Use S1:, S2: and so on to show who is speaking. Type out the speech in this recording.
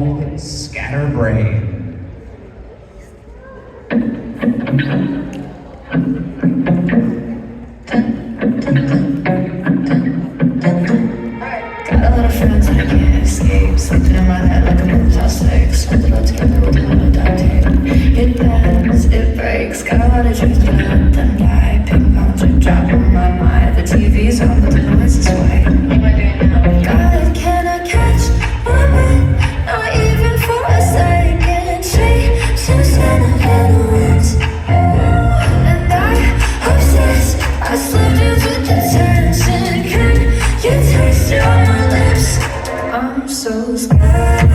S1: called Scatterbrain.
S2: Got a lot of friends and I can't escape. Sleeping in my head like a Motel 6. Hold it all together with a little duct tape. It bends, it breaks. Got a lot of dreams, but I let them die. Ping pong, drip drop on my mind. The TV's on, but the noise is way. What am I doing now? God, can I catch my breath? Not even for a second. Change in the winds. And I obsess. I slipped into the tension. Can you taste it on my lips? I'm so scared.